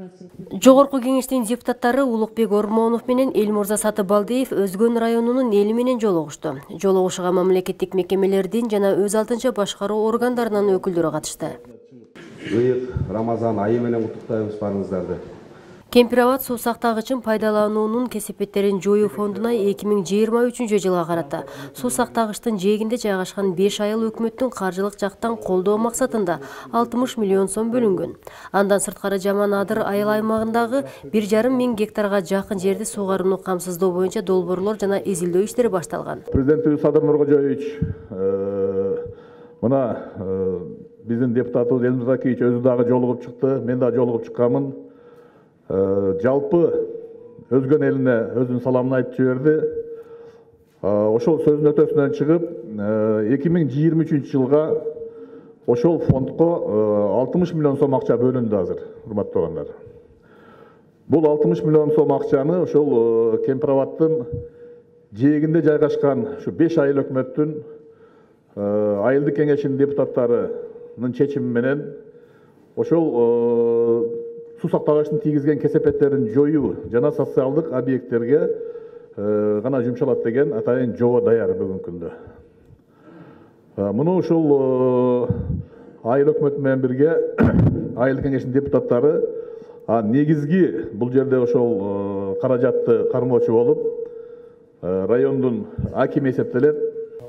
Жогорку кеңештин депутаттары Улукбек Ормонов менен Элмурза Сатыбалдиев Өзгөн районунун эли менен жолугушту. Жолугушууга мамлекеттик мекемелердин жана өз алдынча башкаруу органдарынын өкүлдөрү катышты. Ыйык Рамазан айы менен куттуктайбыз барыңыздарды. Кемпирабад суу сактагычын пайдалануунун кесепеттерин жоюу фондуна 2023-жылга карата суу сактагычтын жээгинде жайгашкан 5 айыл өкмөттүн каржылык жактан колдоо максатында 60 миллион сом бөлүнгөн. Андан сырткары Жаман Адыр айыл аймагындагы 1,5 миң гектарга жакын жерди суугарууну камсыздоо боюнча долбоорлор жана изилдөө иштери башталган. Президентибиз Садыр Нуркожоевич мына биздин депутатыбыз Элмурза Акиевич өзү дагы жолугуп чыкты, мен да жолугуп чыкканмын. Жалпы Өзгөн элине өзүнүн саламын айтып жиберди. Ошол сөзүнүн өтөсүнөн чыгып, 2023-жылга ошол фондко 60 миллион сом акча бөлүндү азыр, урматтуу туугандар. Бул 60 миллион сом акчаны ошол Кемпирабадтын жээгинде жайгашкан ушу 5 айыл өкмөттүн айылдык кеңешинин депутаттарынын чечими менен ошол суу сактагычтын тийгизген кесепеттерин жоюу жана социалдык объекттерге гана жумшалат деген атайын жобо даяр бүгүнкү күндө. Муну ушул айыл өкмөтү менен бирге айыл кеңешинин депутаттары негизги бул жерде ошол каражатты кармоочу болуп райондун акими эсептелет.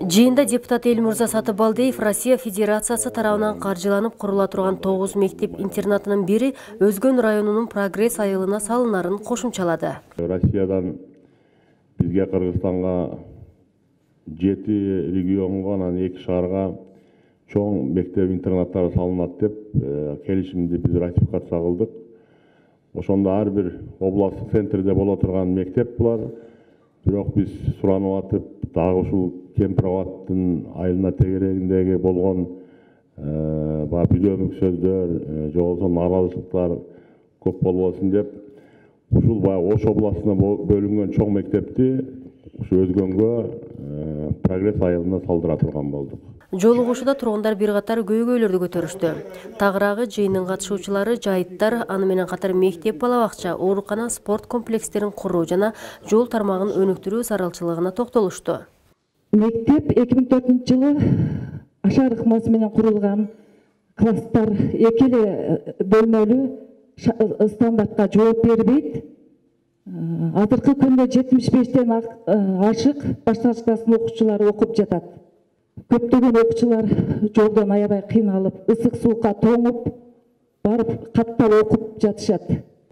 Жыйында депутат Элмурза Сатыбалдиев Россия Федерациясы тарабынан каржыланып курула турган 9 мектеп интернатынын бири Өзгөн районунун Прогресс айылына салынарын кошумчалады. Россиядан бизге Кыргызстанга 7 регионго, анан 2 шаарга чоң мектеп интернаттары салынат деп келишимди биз ратификация кылдык. Ошондо ар бир областтык центрде боло турган мектеп булар. Бирок биз суранып атып, дагы ушул Кемпирабадтын айылына тегерегиндеги болгон бүдөмүк сөздөр, же болбосо нааразычылыктар көп болбосун деп, ушул Ош областына бөлүнгөн чоң мектепти ушу Өзгөнгө Прогресс айылына салдыра турган болдук. Жолугушууда тургундар бир катар көйгөйлөрдү көтөрүштү. Тагыраагы жыйындын катышуучулары жайыттар, аны менен катар мектеп, балабакча, оорукана, спорт комплекстерин куруу жана жол тармагын өнүктүрүү зарылчылыгына токтолушту. Мектеп 2004-жылы ашар ыкмасы менен курулган, класстар экили бөлмөлүү стандартка жооп бербейт. Азыркы күндө 75тен ашык башталыш класстын окуучулары окуп жатат. Көптөгөн окуучулар жолдон аябай кыйналып, ысык суукка тоңуп, барып каттап окуп жатышат.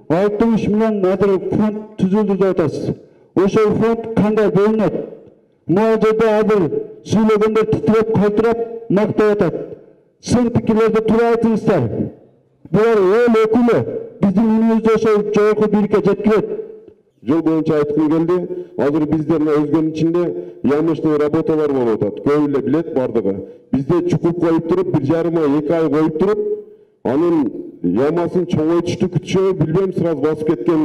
60 миллион азыр фонд түзүлдү деп атасыз. Ошол фонд кандай бөлүнөт? Могу жерде азыр сүйлөгөндөр титиреп, калтырап, мактап атат. Сын пикирлерди туура айтыңыздар. Булар эл өкүлү, биздин үнүбүздү ошол жогорку бийликке жеткирет. Жол боюнча айткым келди. Азыр бизде Өзгөнүн ичинде ямочный работалар болуп атат. Көбү эле билет бардыгы. Бизде чукуп коюп туруп, 1,5 ай, 2 ай коюп туруп, анын ямасын чоңойтушту күтүшөбү билбейм, сразу басып кеткен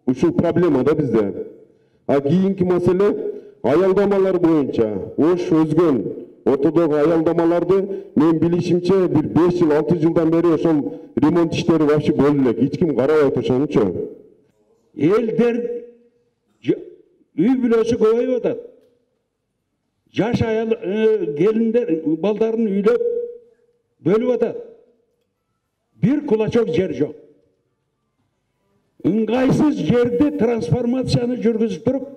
ушул проблема да бизде. Кийинки маселе аялдамалар боюнча. Ош Өзгөн ортодогу аялдамаларды мен билишимче бир 5 жыл, 6 жылдан бери ошол ремонт иштери вообще болду элек. Эч ким карабайт ошонучу. Элдер үй бүлөсү көбөйүп атат. Жаш аял келиндер балдарын үйлөп бөлүп атат. Бир кулачок жер жок. Ыңгайсыз жерди трансформацияны жүргүзүп туруп,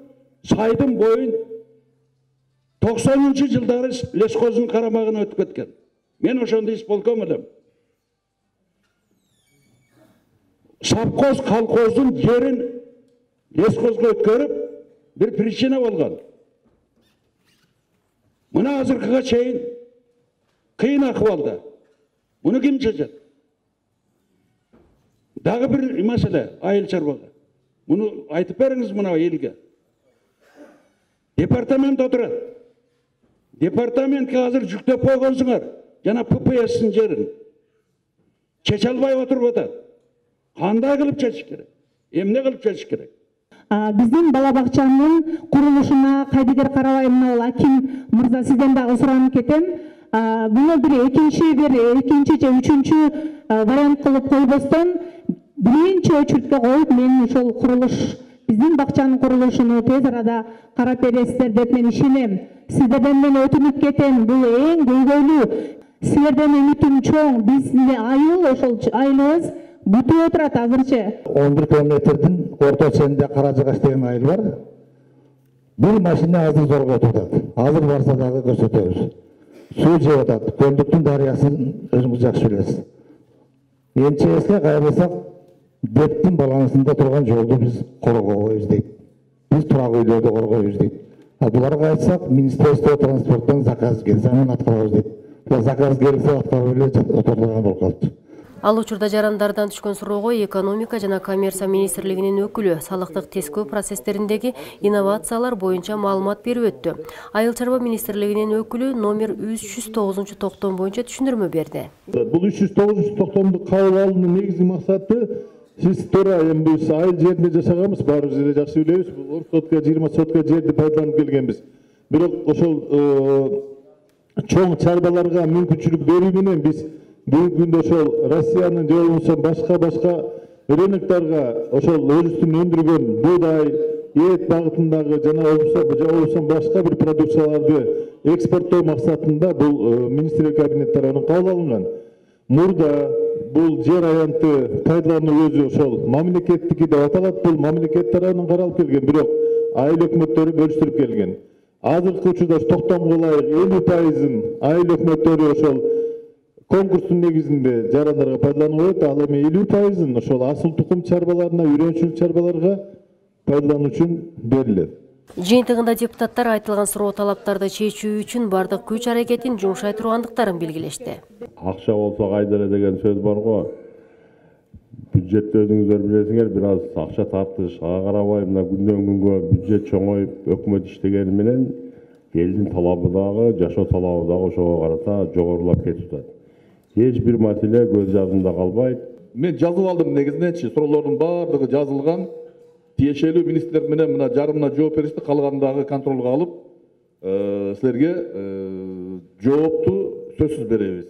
сайдын боюн 90-жылдары лескоздун карамагына өтүп кеткен. Мен ошондо исполком элем. Совхоз колхоздун жерин лескозго өткөрүп, бир причина болгон. Мына азыркыга чейин кыйын акыбалда. Муну ким чечет? Дагы бир маселе айыл чарбага. Муну айтып бериңиз мына элге. Департамент отурат. Департаментке азыр жүктөп койгонсуңар, жана ППС'ин жерин. Чече албай отуруп атат. Кандай кылып чечиш керек? Эмне кылып чечиш керек? Биздин балабакчанын курулушуна кайдыгер карабайм, Аким мырза сизден дагы суранып кетем. Буну бир экинчи же үчүнчү вариант кылып койбостон, биринчи очередке коюп, мен ошол курулуш, биздин бакчанын курулушуну тез арада карап бересиздер деп мен ишенем. Сиздерден мен өтүнүп кетем, бул эң көйгөйлүү. Силерден үмүтүм чоң. Биздин айыл, ошол айылыбыз бүтүп отурат азырчы. 11 километрдин орто ченинде Каражыгаш деген айыл бар. Бир машина азыр зорго өтүп атат. Азыр барса дагы көрсөтөбүз. Суу жеп атат. Көлдүктүн дарыясын өзүңүз жакшы билесиз. МЧСке кайрылсак, Бектин балансында турган жолду биз коргойбуз дейт. Биз турак үйлөрдү коргойбуз дейт. Буларга айтсак, Министерство транспорттон заказ келсе анан аткарабыз дейт. Заказ келсе аткарып эле отурган болуп калыптыр. Ал учурда жарандардан түшкөн суроого экономика жана коммерция министрлигинин өкүлү салыктык тескөө процесстериндеги инновациялар боюнча маалымат берип өттү. Айыл чарба министрлигинин өкүлү номер 309 боюнча түшүндүрмө берди. Бул 309 токтомду кабыл алуунун негизги максаты сиз туура эми биз айыл жеринде жашаганбыз, баарыбыз эле жакшы билебиз. 10 сотка, 20 сотка жерди пайдаланып келгенбиз. Бирок ошол чоң чарбаларга мүмкүнчүлүк берүү менен биз бүгүнкү күндө ошол Россиянын же болбосо башка рыноктарга ошол өзүбүздүн өндүргөн буудай, эт багытындагы жана болбосо башка бир продукцияларды экспорттоо максатында бул министрлик кабинет тарабынан кабыл алынган. Мурда бул жер аянты пайдалануу өзү ошол мамлекеттики деп аталат. Бул мамлекет тарабынан каралып келген, бирок айыл өкмөттөрү бөлүштүрүп келген. Азыркы учурда токтомго ылайык 50%-ын айыл өкмөттөрү ошол конкурстун негизинде жарандарга пайдаланып коет. Ал эми 50%-ын ошол асыл тукум чарбаларына, үйрөнчүлүк чарбаларга пайдалануу үчүн берилет. Жыйынтыгында депутаттар айтылган суроо талаптарды чечүү үчүн бардык күч аракетин жумшай тургандыктарын белгилешти. Акча болсо кайдыра деген сөз бар го. Бюджетти өзүңүздөр билесиңер, бир аз акча тартышка карабай, мына күндөн күнгө бюджет чоңоюп, өкмөт иштегени менен элдин талабы дагы, жашоо талабы дагы ошого карата жогорулап кетип атат. Эч бир маселе көз жадымда калбайт. Мен жазып алдым негизиненчи, суроолордун баардыгы жазылган. Тиешелүү министрлер менен мына жарымына жооп беришти, калгандагы контролго алып, силерге жоопту сөзсүз беребиз.